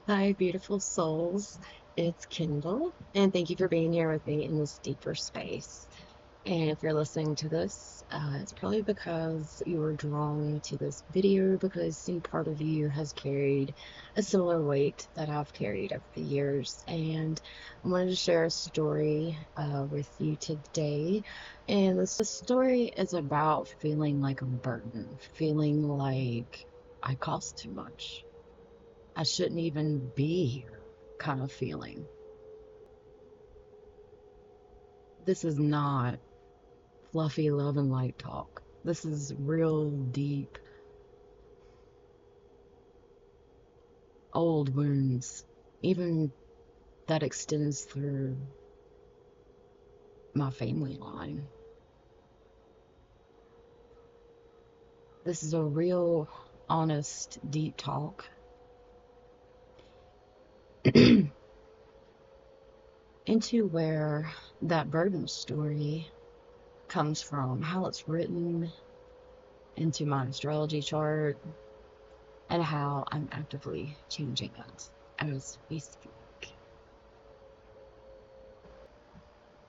Hi, beautiful souls. It's Kendall, and thank you for being here with me in this deeper space. And if you're listening to this, it's probably because you were drawn to this video because some part of you has carried a similar weight that I've carried over the years. And I wanted to share a story with you today. And this story is about feeling like a burden, feeling like I cost too much. I shouldn't even be here kind of feeling. This is not fluffy love and light talk. This is real deep, old wounds, even that extends through my family line. This is a real, honest, deep talk into where that burden story comes from, how it's written into my astrology chart, and how I'm actively changing it as we speak.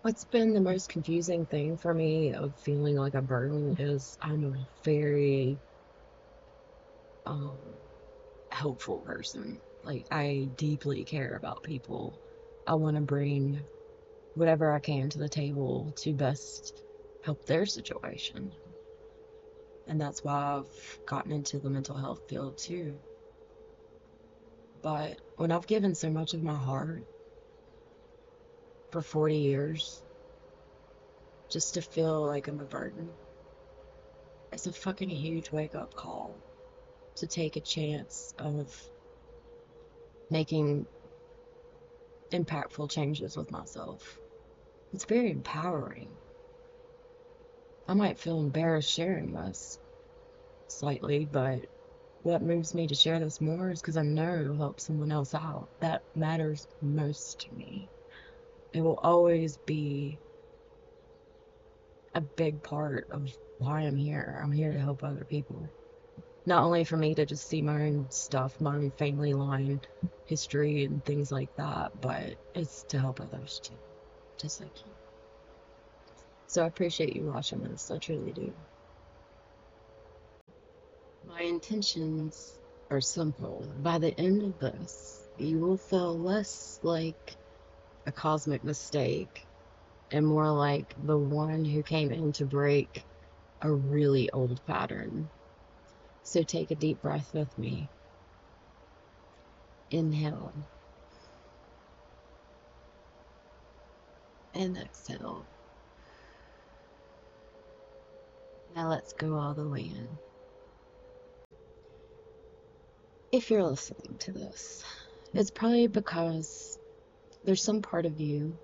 What's been the most confusing thing for me of feeling like a burden is I'm a very um, helpful person. Like, I deeply care about people. I want to bring whatever I can to the table to best help their situation. And that's why I've gotten into the mental health field too. But when I've given so much of my heart for 40 years just to feel like I'm a burden, it's a fucking huge wake up call to take a chance of making impactful changes with myself. It's very empowering. I might feel embarrassed sharing this slightly, but what moves me to share this more is because I know it'll help someone else out. That matters most to me. It will always be a big part of why I'm here. I'm here to help other people. Not only for me to just see my own stuff, my own family line, history, and things like that, but it's to help others too, just like you. So I appreciate you watching this. I truly do. My intentions are simple. By the end of this, you will feel less like a cosmic mistake and more like the one who came in to break a really old pattern. So take a deep breath with me. Inhale and exhale. Now let's go all the way in. If you're listening to this, it's probably because there's some part of you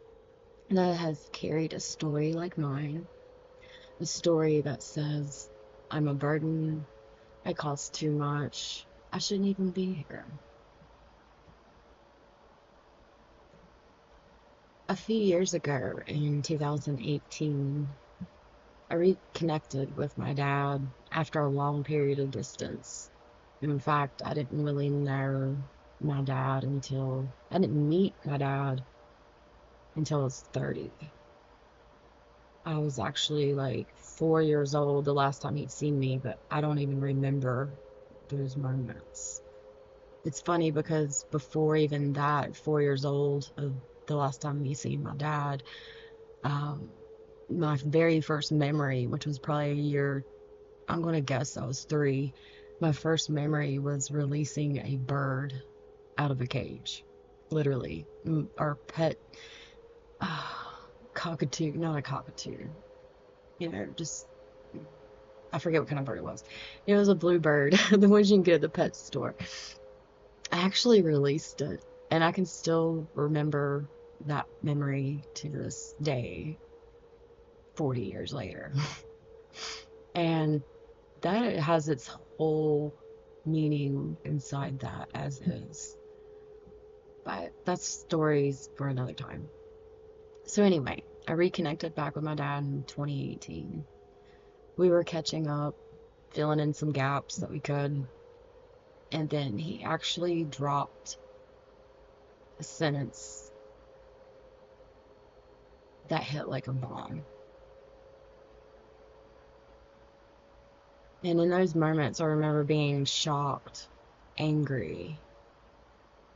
that has carried a story like mine, a story that says, I'm a burden, I cost too much, I shouldn't even be here. A few years ago in 2018, I reconnected with my dad after a long period of distance. In fact, I didn't really know my dad until I didn't meet my dad until I was 30. I was actually like 4 years old the last time he'd seen me, but I don't even remember those moments. It's funny because before even that, 4 years old of the last time he seen my dad, um, my very first memory, which was probably a year, I'm going to guess I was 3, my first memory was releasing a bird out of a cage. Literally. Our pet cockatoo, not a cockatoo, just I forget what kind of bird it was. It was a blue bird, the ones you can get at the pet store. I actually released it, and I can still remember that memory to this day, 40 years later. And that has its whole meaning inside that as is. But that's stories for another time. So, anyway, I reconnected back with my dad in 2018. We were catching up, filling in some gaps that we could. And then he actually dropped sentence that hit like a bomb. And in those moments, I remember being shocked, angry,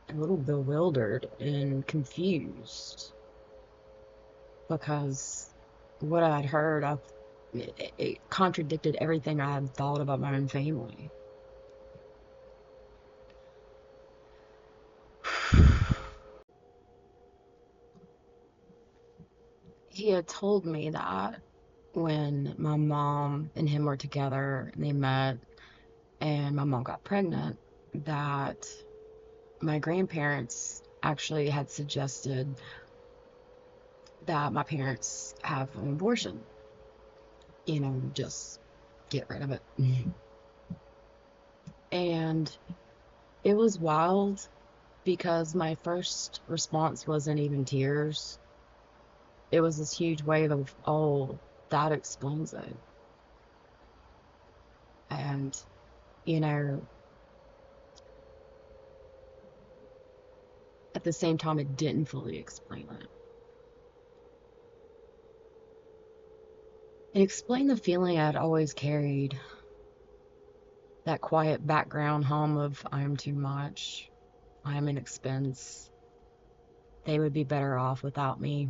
a little bewildered, and confused because what I'd heard, it contradicted everything I had thought about my own family. He had told me that when my mom and him were together and they met and my mom got pregnant, that my grandparents actually had suggested that my parents have an abortion. Just get rid of it. And it was wild because my first response wasn't even tears. It was this huge wave of, oh, that explains it. And, you know, at the same time, it didn't fully explain it. It explained the feeling I'd always carried, that quiet background hum of I'm too much, I'm an expense, they would be better off without me.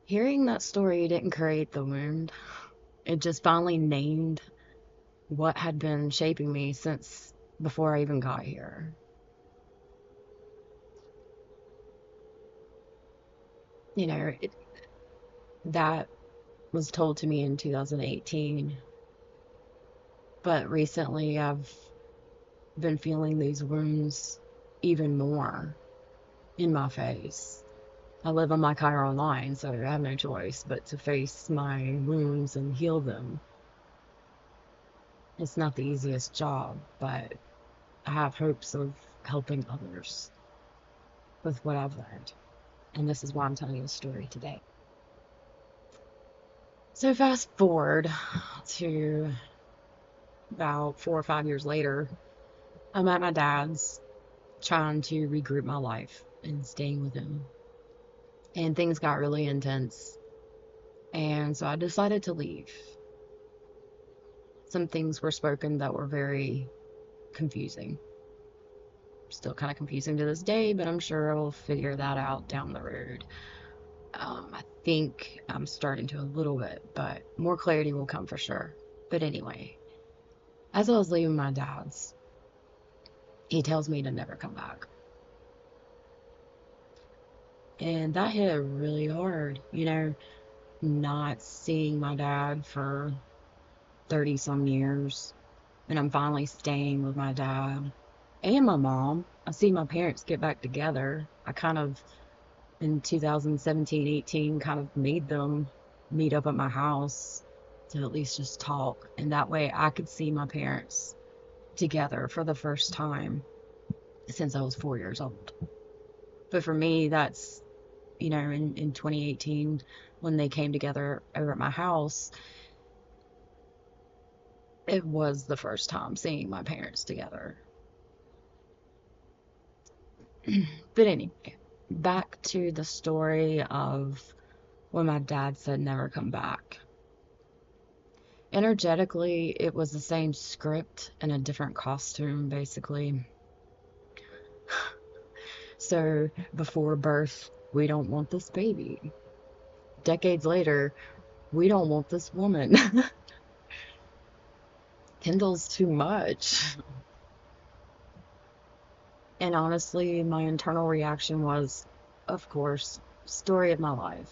Hearing that story didn't create the wound. It just finally named what had been shaping me since before I even got here. You know, that was told to me in 2018, but recently I've been feeling these wounds even more in my face. I live on my Chiron line, so I have no choice but to face my wounds and heal them. It's not the easiest job, but I have hopes of helping others with what I've learned. And this is why I'm telling you a story today. So fast forward to about 4 or 5 years later, I'm at my dad's trying to regroup my life and staying with him. And things got really intense. And so I decided to leave. Some things were spoken that were very confusing. Still kind of confusing to this day, but I'm sure I'll figure that out down the road. I think I'm starting to a little bit, but more clarity will come for sure. But anyway, as I was leaving my dad's, he tells me to never come back. And that hit really hard, not seeing my dad for 30 some years. And I'm finally staying with my dad and my mom. I see my parents get back together. I kind of, in 2017, 18, kind of made them meet up at my house to at least just talk. And that way I could see my parents together for the first time since I was 4 years old. But for me, that's, in 2018, when they came together over at my house, it was the first time seeing my parents together. But anyway, back to the story of when my dad said never come back. Energetically, it was the same script in a different costume, basically. So, before birth, we don't want this baby. Decades later, we don't want this woman. Kendall's too much. And honestly, my internal reaction was, of course, story of my life.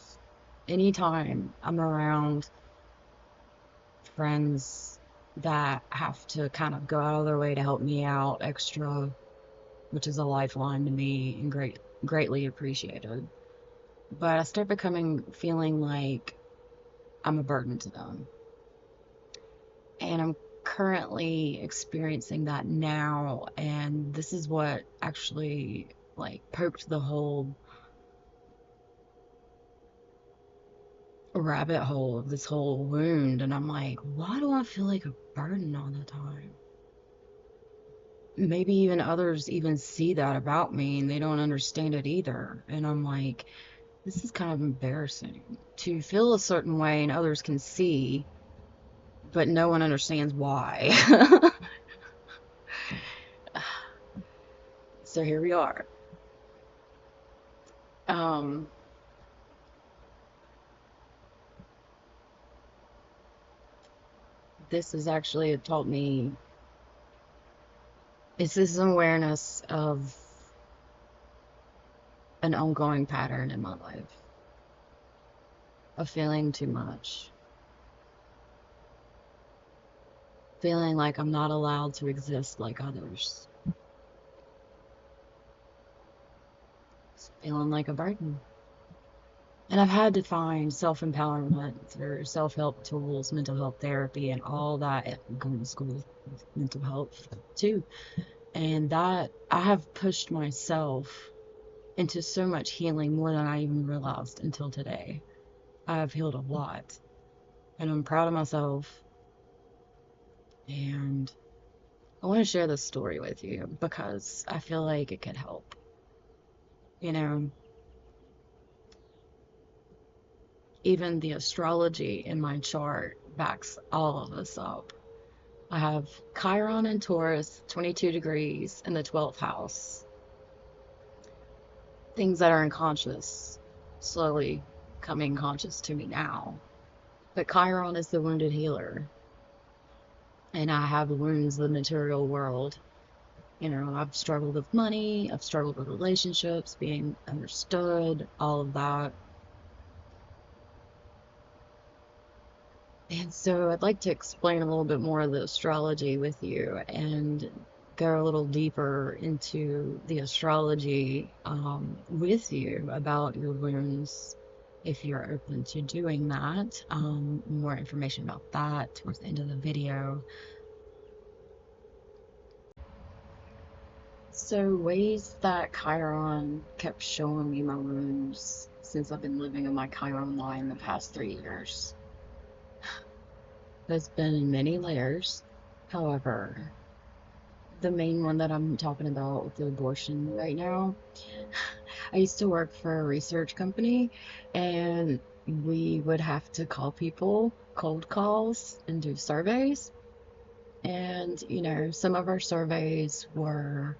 Anytime I'm around friends that have to kind of go out of their way to help me out extra, which is a lifeline to me and greatly appreciated. But I start feeling like I'm a burden to them. And I'm currently experiencing that now, and this is what actually like poked the whole rabbit hole of this whole wound. And I'm like, why do I feel like a burden all the time? maybe even others even see that about me and they don't understand it either. And I'm like, this is kind of embarrassing to feel a certain way and others can see, but no one understands why. So here we are. Um, this has actually taught me, it's this awareness of an ongoing pattern in my life of feeling too much, feeling like I'm not allowed to exist like others, feeling like a burden. And I've had to find self-empowerment through self-help tools, mental health therapy, and all that, going to school with mental health too. And that I have pushed myself into so much healing more than I even realized until today. I've healed a lot, and I'm proud of myself. And I want to share this story with you because I feel like it could help. You know, even the astrology in my chart backs all of this up. I have Chiron in Taurus, 22 degrees in the 12th house. Things that are unconscious, slowly coming conscious to me now. But Chiron is the wounded healer. And I have wounds of the material world. You know, I've struggled with money, I've struggled with relationships, being understood, all of that. And so I'd like to explain a little bit more of the astrology with you and go a little deeper into the astrology with you about your wounds if you're open to doing that. More information about that towards the end of the video. So ways that Chiron kept showing me my wounds since I've been living in my Chiron line the past 3 years. There's been many layers. However, the main one that I'm talking about with the abortion right now, I used to work for a research company and we would have to call people, cold calls, and do surveys. And, you know, some of our surveys were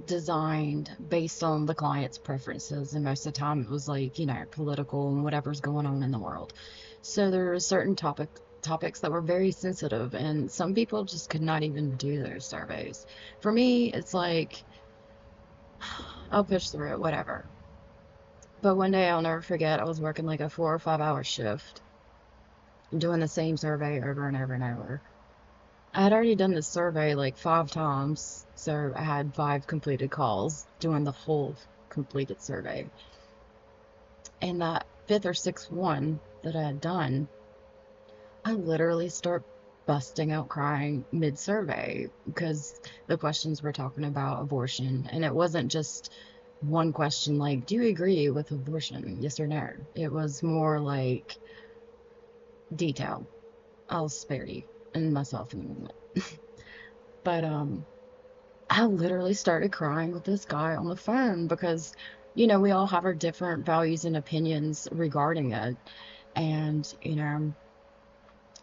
designed based on the client's preferences, and most of the time it was like, you know, political and whatever's going on in the world. So there were certain topics that were very sensitive, and some people just could not even do those surveys. For me, it's like, I'll push through it, whatever. But one day I'll never forget, I was working like a 4 or 5 hour shift, doing the same survey over and over and over. I had already done this survey like 5 times, so I had 5 completed calls doing the whole completed survey. And that fifth or sixth one that I had done, I literally start busting out crying mid-survey because the questions were talking about abortion. And it wasn't just one question like, do you agree with abortion? Yes or no? It was more like detail. I'll spare you and myself in a moment. But I literally started crying with this guy on the phone because, you know, we all have our different values and opinions regarding it. And, you know,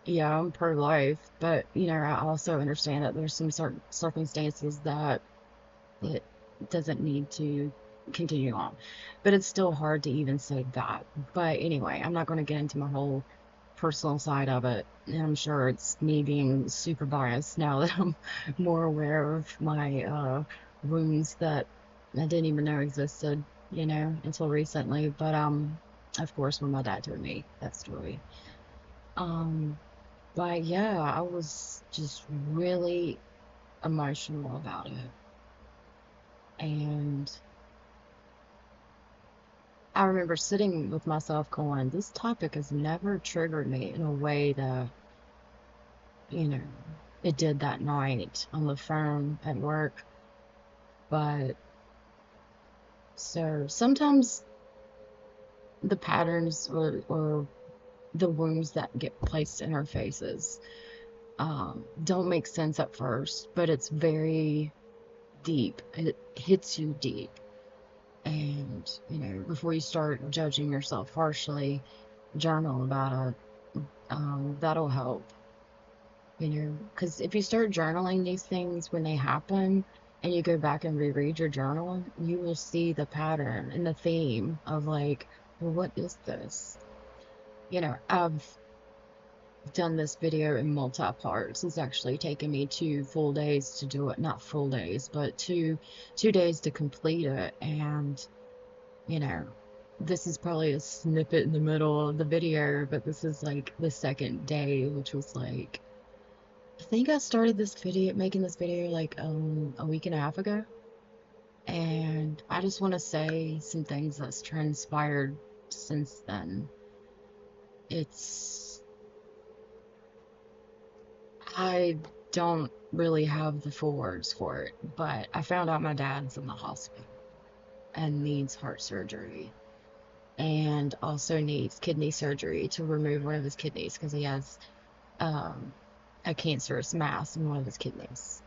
yeah, I'm pro-life, but, you know, I also understand that there's some certain circumstances that it doesn't need to continue on. But it's still hard to even say that. But anyway, I'm not going to get into my whole personal side of it. And I'm sure it's me being super biased now that I'm more aware of my wounds that I didn't even know existed, you know, until recently. But of course, when my dad told me that story. Um, but yeah, I was just really emotional about it. And I remember sitting with myself going, this topic has never triggered me in a way that, you know, it did that night on the phone at work. But so sometimes the patterns or the wounds that get placed in our faces don't make sense at first, but it's very deep. It hits you deep. And, before you start judging yourself harshly, journal about it. That'll help. Because if you start journaling these things when they happen and you go back and reread your journal, you will see the pattern and the theme of like, well, what is this? I've done this video in multi-parts. It's actually taken me 2 full days to do it. Not full days, but two days to complete it. And, you know, this is probably a snippet in the middle of the video, but this is like the second day, which was like, I think I started making this video like a week and a half ago. And I just want to say some things that's transpired since then. It's I don't really have the full words for it, but I found out my dad's in the hospital and needs heart surgery and also needs kidney surgery to remove one of his kidneys because he has um, a cancerous mass in one of his kidneys.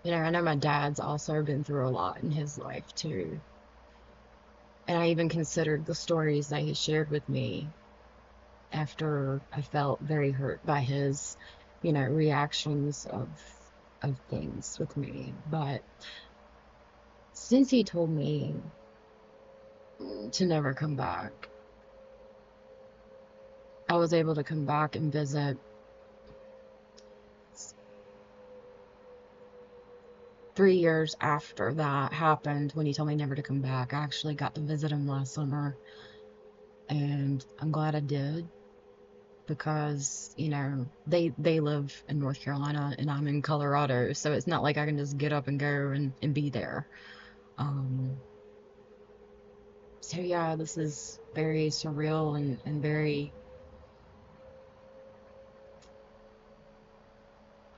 I know my dad's also been through a lot in his life too. And I even considered the stories that he shared with me after I felt very hurt by his, reactions of things with me. But since he told me to never come back, I was able to come back and visit 3 years after that happened. When he told me never to come back, I actually got to visit him last summer, and I'm glad I did because they live in North Carolina and I'm in Colorado, so it's not like I can just get up and go and be there. um so yeah, this is very surreal and very,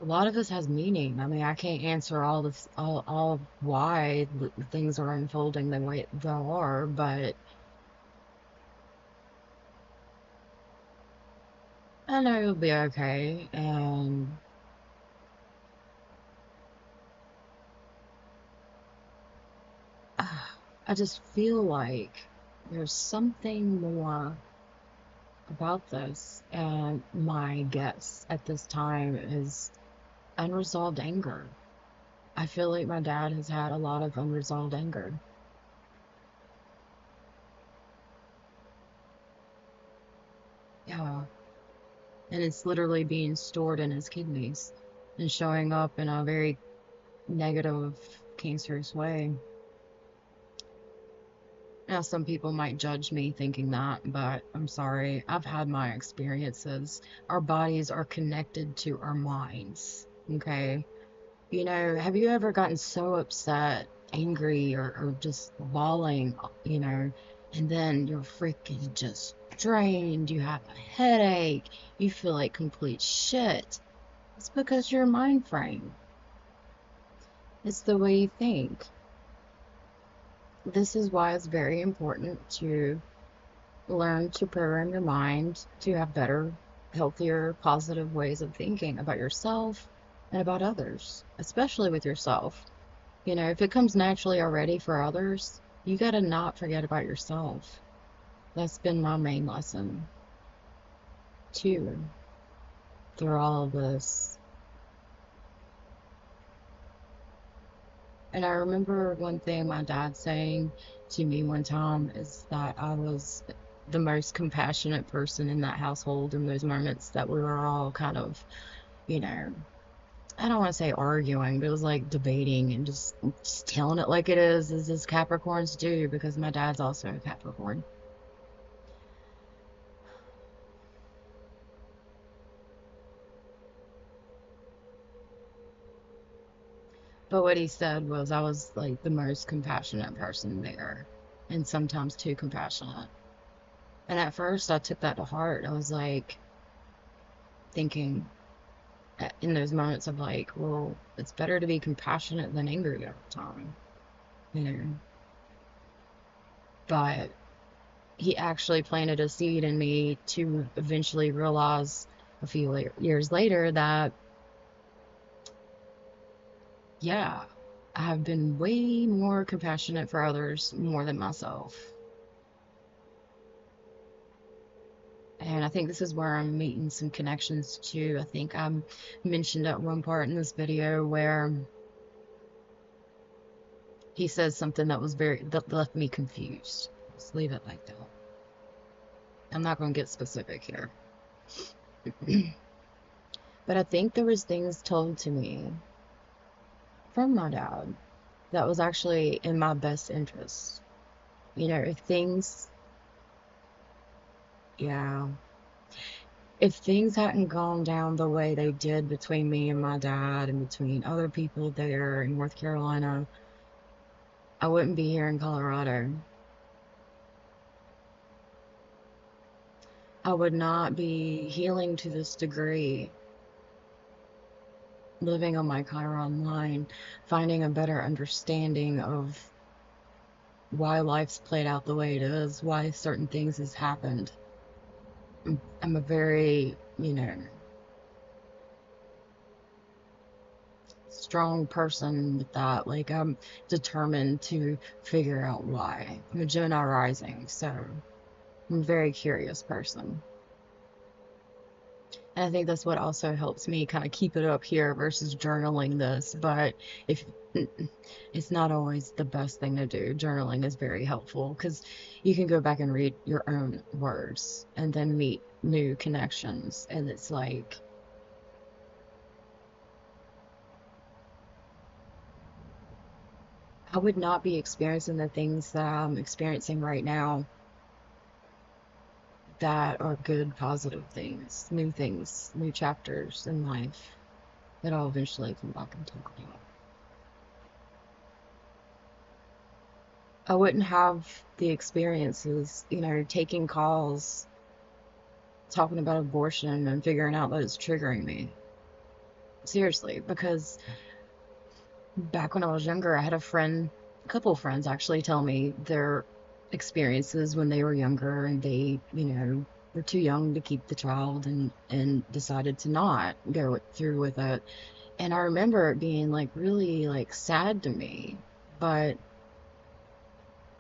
a lot of this has meaning. I mean, I can't answer all why things are unfolding the way they are, but I know it'll be okay. And I just feel like there's something more about this, and my guess at this time is unresolved anger. I feel like my dad has had a lot of unresolved anger. Yeah, and it's literally being stored in his kidneys and showing up in a very negative, cancerous way. Now, some people might judge me thinking that, but I'm sorry. I've had my experiences. Our bodies are connected to our minds, okay? Have you ever gotten so upset, angry, or just bawling, and then you're freaking just drained, you have a headache, you feel like complete shit? It's because your mind frame. It's the way you think. This is why it's very important to learn to program your mind to have better, healthier, positive ways of thinking about yourself and about others, especially with yourself. If it comes naturally already for others, you got to not forget about yourself. That's been my main lesson, too, through all of this. And I remember one thing my dad saying to me one time is that I was the most compassionate person in that household in those moments that we were all kind of, you know, I don't want to say arguing, but it was like debating and just telling it like it is, as Capricorns do, because my dad's also a Capricorn. But what he said was I was like the most compassionate person there, and sometimes too compassionate. And at first I took that to heart. I was like thinking in those moments of like, well, it's better to be compassionate than angry all the time, you know. But he actually planted a seed in me to eventually realize a few years later that, yeah, I have been way more compassionate for others more than myself. And I think this is where I'm meeting some connections too. I think I mentioned at one part in this video where he says something that left me confused. Let's leave it like that. I'm not going to get specific here. But I think there was things told to me from my dad that was actually in my best interest. You know, yeah, if things hadn't gone down the way they did between me and my dad and between other people there in North Carolina, I wouldn't be here in Colorado. I would not be healing to this degree, living on my Chiron line, finding a better understanding of why life's played out the way it is, why certain things has happened. I'm a very, strong person with that. Like, I'm determined to figure out why. I'm a Gemini rising, so I'm a very curious person. And I think that's what also helps me kind of keep it up here versus journaling this. But if it's not always the best thing to do, journaling is very helpful because you can go back and read your own words and then meet new connections. And it's like, I would not be experiencing the things that I'm experiencing right now that are good, positive things, new chapters in life that I'll eventually come back and talk about. I wouldn't have the experiences, taking calls, talking about abortion, and figuring out that it's triggering me. Seriously, because back when I was younger, I had a couple of friends actually tell me their experiences when they were younger and they, were too young to keep the child and decided to not go through with it. And I remember it being like really like sad to me, but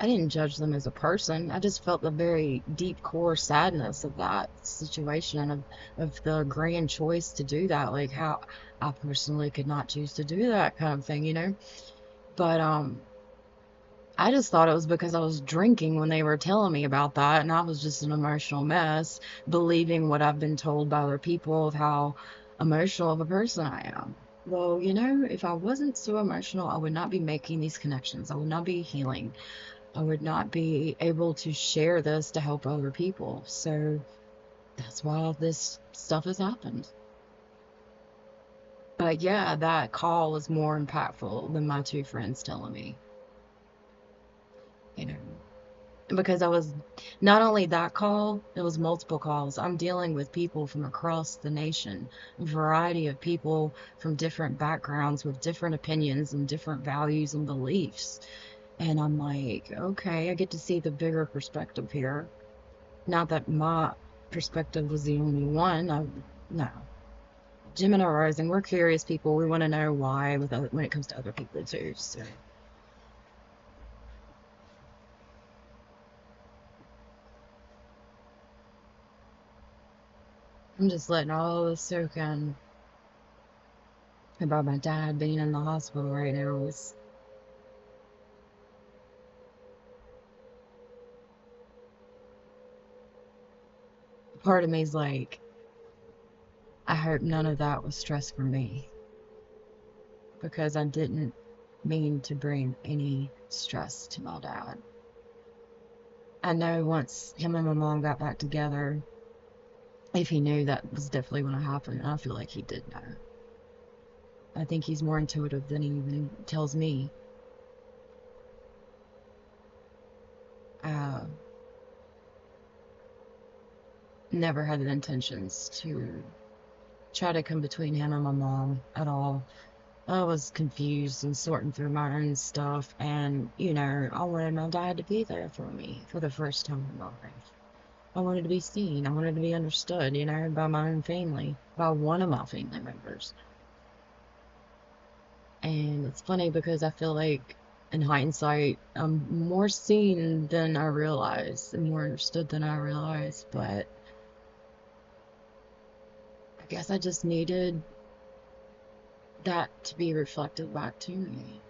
I didn't judge them as a person. I just felt the very deep core sadness of that situation of the grand choice to do that. Like how I personally could not choose to do that kind of thing. But I just thought it was because I was drinking when they were telling me about that, and I was just an emotional mess, believing what I've been told by other people of how emotional of a person I am. Well, if I wasn't so emotional, I would not be making these connections. I would not be healing. I would not be able to share this to help other people. So that's why all this stuff has happened. But yeah, that call was more impactful than my two friends telling me, you know. Because I was not only that call, it was multiple calls. I'm dealing with people from across the nation, a variety of people from different backgrounds with different opinions and different values and beliefs. And I'm like, okay, I get to see the bigger perspective here. Not that my perspective was the only one. No. Gemini rising, we're curious people. We want to know why when it comes to other people too. So I'm just letting all this soak in about my dad being in the hospital right now. Was part of me's like, I hope none of that was stress for me because I didn't mean to bring any stress to my dad. I know once him and my mom got back together, if he knew that was definitely going to happen, and I feel like he did know. I think he's more intuitive than he even tells me. Uh, Never had the intentions to try to come between him and my mom at all. I was confused and sorting through my own stuff, and I wanted my dad to be there for me for the first time in my life. I wanted to be seen. I wanted to be understood, you know, by my own family, by one of my family members. And it's funny because I feel like in hindsight, I'm more seen than I realized and more understood than I realized. But I guess I just needed that to be reflected back to me.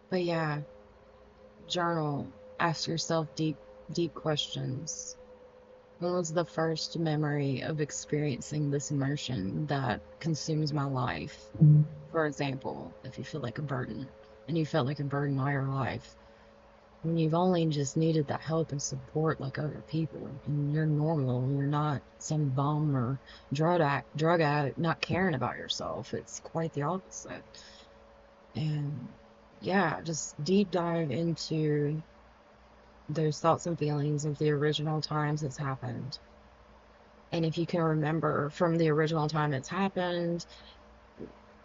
But yeah, journal, ask yourself deep questions. When was the first memory of experiencing this emotion that consumes my life? For example, if you feel like a burden and you felt like a burden all your life, when you've only just needed that help and support like other people, and you're normal, you're not some bum or drug addict not caring about yourself. It's quite the opposite. And yeah, just deep dive into those thoughts and feelings of the original times it's happened. And if you can remember from the original time it's happened,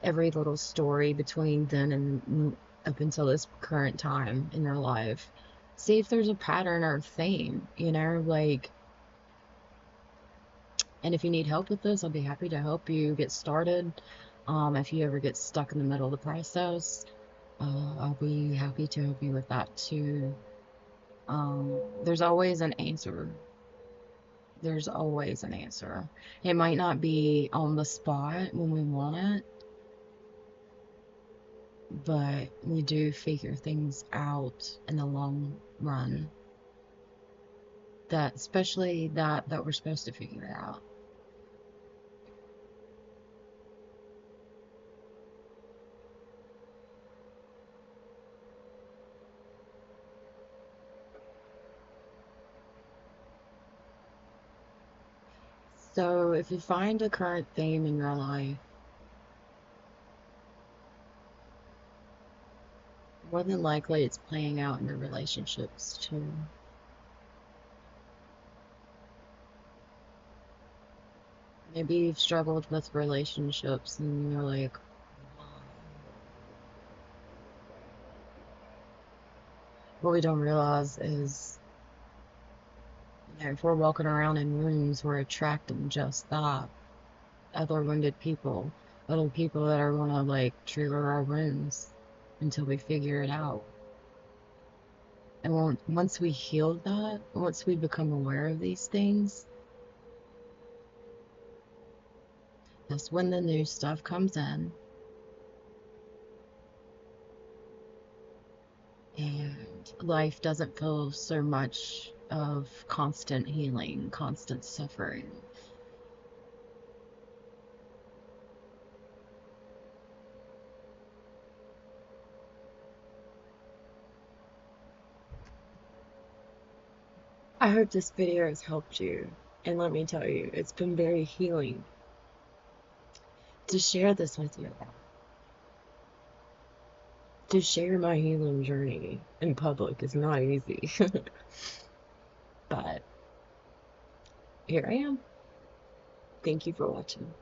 every little story between then and up until this current time in your life, see if there's a pattern or a theme, you know, like, and if you need help with this, I'll be happy to help you get started. If you ever get stuck in the middle of the process, I'll be happy to help you with that too. There's always an answer. There's always an answer. It might not be on the spot when we want it, but we do figure things out in the long run. That especially that we're supposed to figure out. So if you find a current theme in your life, more than likely it's playing out in your relationships too. Maybe you've struggled with relationships and you're like, what we don't realize is, you know, if we're walking around in rooms, we're attracting just that. Other wounded people, other people that are gonna like trigger our wounds until we figure it out. And once we heal that, once we become aware of these things, that's when the new stuff comes in. And life doesn't feel so much of constant healing, constant suffering. I hope this video has helped you. And let me tell you, it's been very healing to share this with you. To share my healing journey in public is not easy. But here I am. Thank you for watching.